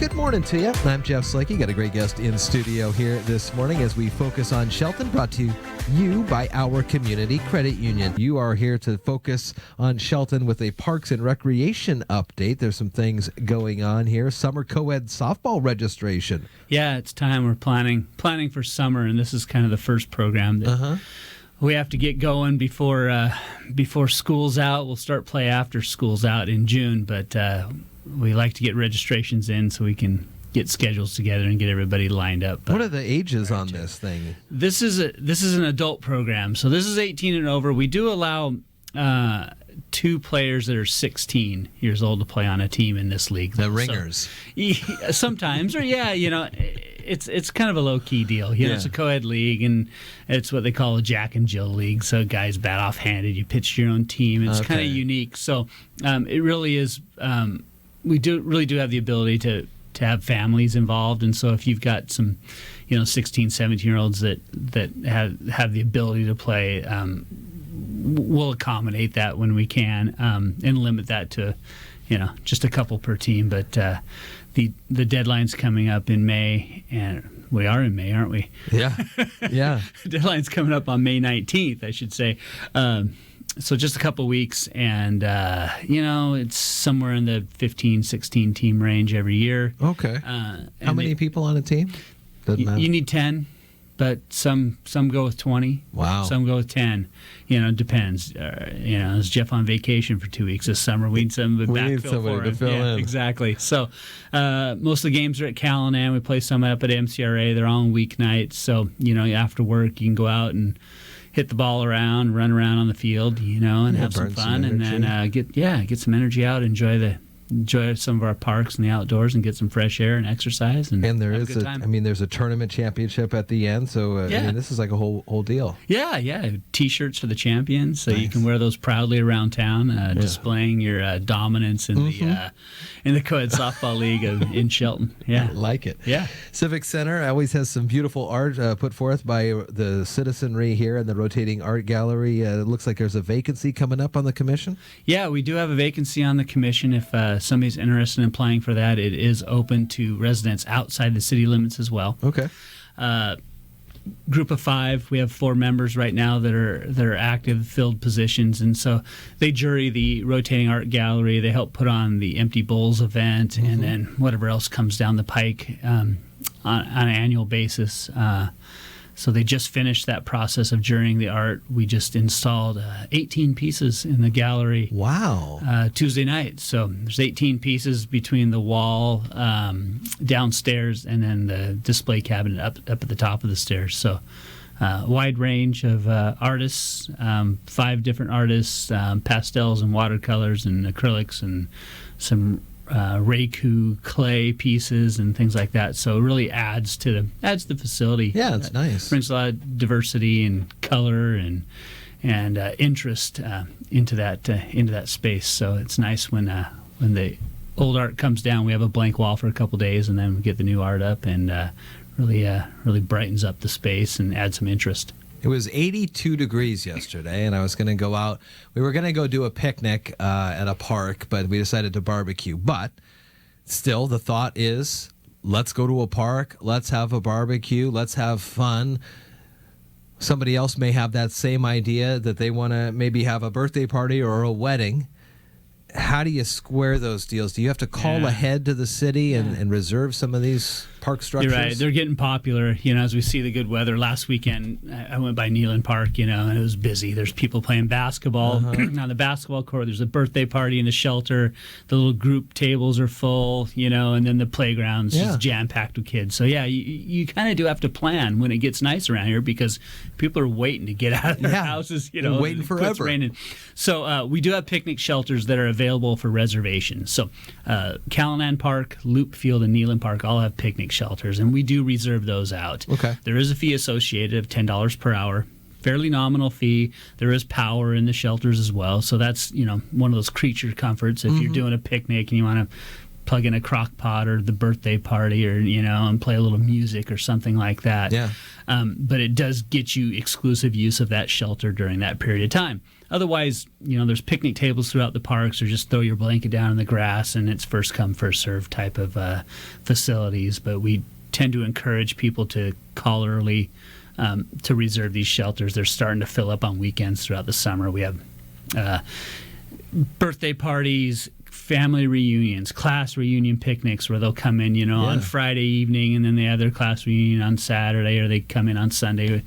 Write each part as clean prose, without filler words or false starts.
Good morning to you. I'm Jeff Slakey. Got a great guest in studio here this morning as we focus on Shelton, brought to you by our community credit union. You are here to focus on Shelton with a Parks and Recreation update. There's some things going on here. Summer Coed Softball Registration. Yeah, it's time. We're planning for summer, and this is kind of the first program that we have to get going before school's out. We'll start play after school's out in June, but we like to get registrations in so we can get schedules together and get everybody lined up. What are the ages on this thing? This is an adult program, so this is 18 and over. We do allow two players that are 16 years old to play on a team in this league. The ringers. So, sometimes, or it's kind of a low-key deal. It's a co-ed league, and it's what they call a Jack and Jill league. So guys bat off-handed, you pitch your own team. It's kind of unique. So it really is. We really do have the ability to have families involved, and so if you've got some 16, 17-year-olds that have the ability to play, we'll accommodate that when we can, and limit that to just a couple per team. But the deadline's coming up in May, and we are in May, aren't we? Yeah. Deadline's coming up on May 19th, I should say. So just a couple weeks, and it's somewhere in the 15, 16 team range every year. Okay. How many people on a team? You need 10, but some go with 20. Wow. Some go with 10. Depends. Is Jeff on vacation for 2 weeks this summer? We need some backfill for him. To fill in. Exactly. So most of the games are at Callanan. We play some up at MCRA. They're all on weeknights. So after work you can go out and hit the ball around, run around on the field, and have some fun, and then get some energy out, enjoy some of our parks and the outdoors, and get some fresh air and exercise. And there is there's a tournament championship at the end, so this is like a whole deal. Yeah. T-shirts for the champions, so you can wear those proudly around town, displaying your dominance in the Coed Softball League in Shelton. Yeah, I like it. Yeah, Civic Center always has some beautiful art put forth by the citizenry here in the rotating art gallery. It looks like there's a vacancy coming up on the commission. Yeah, we do have a vacancy on the commission. If somebody's interested in applying for that, it is open to residents outside the city limits as well. Okay. Group of 5, we have 4 members right now that are active, filled positions, and so they jury the rotating art gallery. They help put on the Empty Bowls event, and then whatever else comes down the pike on an annual basis. So they just finished that process of jurying the art. We just installed 18 pieces in the gallery. Wow. Tuesday night. So there's 18 pieces between the wall downstairs and then the display cabinet up at the top of the stairs. So wide range of artists, 5 different artists, pastels and watercolors and acrylics, and some Reiku clay pieces and things like that. So it really adds to the facility. Yeah, it's nice. Brings a lot of diversity and color and interest into that space. So it's nice when the old art comes down. We have a blank wall for a couple days, and then we get the new art up, and really brightens up the space and adds some interest. It was 82 degrees yesterday, and I was going to go out. We were going to go do a picnic at a park, but we decided to barbecue. But still, the thought is, let's go to a park, let's have a barbecue, let's have fun. Somebody else may have that same idea that they want to maybe have a birthday party or a wedding. How do you square those deals? Do you have to call ahead to the city and reserve some of these park structures? You're right. They're getting popular, as we see the good weather. Last weekend, I went by Neyland Park, and it was busy. There's people playing basketball on the basketball court. There's a birthday party in the shelter. The little group tables are full, and then the playground's just jam-packed with kids. So, you kind of do have to plan when it gets nice around here, because people are waiting to get out of their houses, waiting forever. Raining. So we do have picnic shelters that are available for reservations. So Callanan Park, Loop Field, and Neyland Park all have picnic shelters, and we do reserve those out. Okay. There is a fee associated of $10 per hour. Fairly nominal fee. There is power in the shelters as well, so that's one of those creature comforts. If you're doing a picnic and you want to plug in a crock pot or the birthday party, or and play a little music or something like that. Yeah. But it does get you exclusive use of that shelter during that period of time. Otherwise, there's picnic tables throughout the parks, or just throw your blanket down in the grass, and it's first come, first served type of facilities. But we tend to encourage people to call early to reserve these shelters. They're starting to fill up on weekends throughout the summer. We have birthday parties, family reunions, class reunion picnics where they'll come in, on Friday evening, and then they have their class reunion on Saturday, or they come in on Sunday.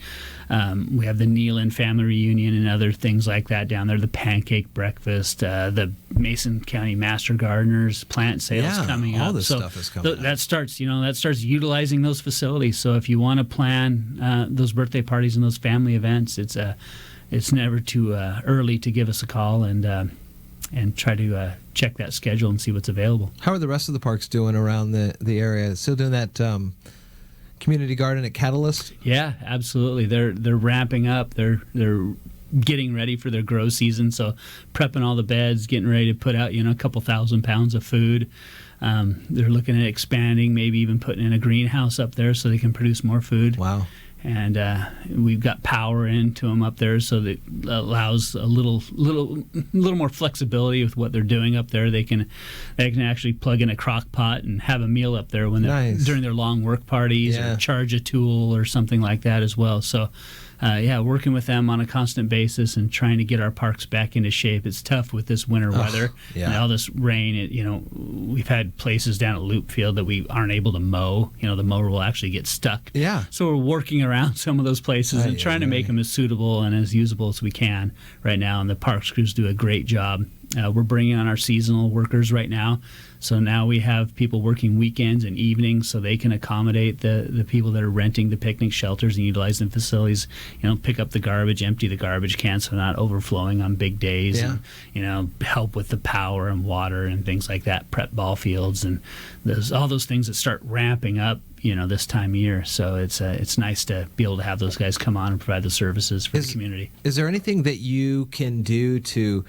We have the Nealon family reunion and other things like that down there. The pancake breakfast, the Mason County Master Gardeners plant sales coming up. All this stuff is coming up. That starts utilizing those facilities. So if you want to plan those birthday parties and those family events, it's never too early to give us a call and try to check that schedule and see what's available. How are the rest of the parks doing around the area? Still doing that community garden at Catalyst? Yeah, absolutely. They're ramping up. They're getting ready for their grow season, so prepping all the beds, getting ready to put out a couple 1,000 pounds of food. They're looking at expanding, maybe even putting in a greenhouse up there so they can produce more food. Wow. And we've got power into them up there, so that allows a little more flexibility with what they're doing up there. They can actually plug in a crock pot and have a meal up there when they're during their long work parties, or charge a tool or something like that as well. So working with them on a constant basis and trying to get our parks back into shape. It's tough with this winter weather and all this rain. We've had places down at Loop Field that we aren't able to mow. The mower will actually get stuck. Yeah. So we're working around some of those places and trying to make them as suitable and as usable as we can right now. And the parks crews do a great job. We're bringing on our seasonal workers right now. So now we have people working weekends and evenings so they can accommodate the people that are renting the picnic shelters and utilizing facilities, pick up the garbage, empty the garbage cans so they're not overflowing on big days, and, help with the power and water and things like that, prep ball fields, and all those things that start ramping up, this time of year. So it's nice to be able to have those guys come on and provide the services for the community. Is there anything that you can do to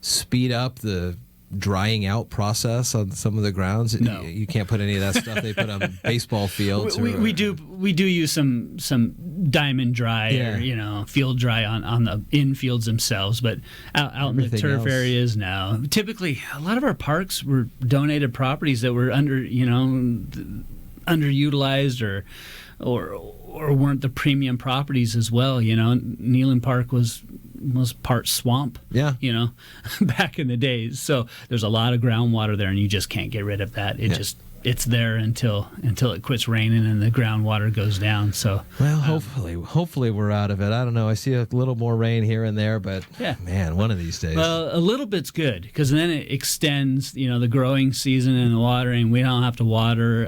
speed up the drying out process on some of the grounds? No. You can't put any of that stuff they put on baseball fields. We do use some diamond dry or field dry on the infields themselves, but out in the turf areas, no. Typically, a lot of our parks were donated properties that were underutilized or weren't the premium properties as well. Nealon Park was part swamp, back in the days. So there's a lot of groundwater there, and you just can't get rid of that. It's there until it quits raining and the groundwater goes down. So hopefully we're out of it. I don't know. I see a little more rain here and there, but man, one of these days. Well, a little bit's good because then it extends, the growing season and the watering. We don't have to water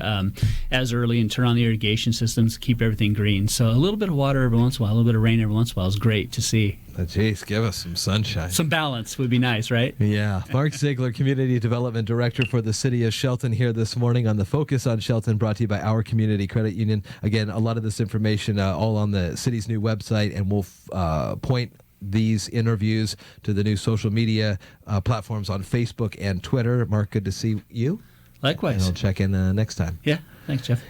as early and turn on the irrigation systems to keep everything green. So a little bit of water every once in a while, a little bit of rain every once in a while is great to see. Jeez, give us some sunshine. Some balance would be nice, right? Yeah. Mark Ziegler, Community Development Director for the City of Shelton, here this morning on the Focus on Shelton, brought to you by our Community Credit Union. Again, a lot of this information all on the city's new website, and we'll point these interviews to the new social media platforms on Facebook and Twitter. Mark, good to see you. Likewise. And I'll check in next time. Yeah. Thanks, Jeff.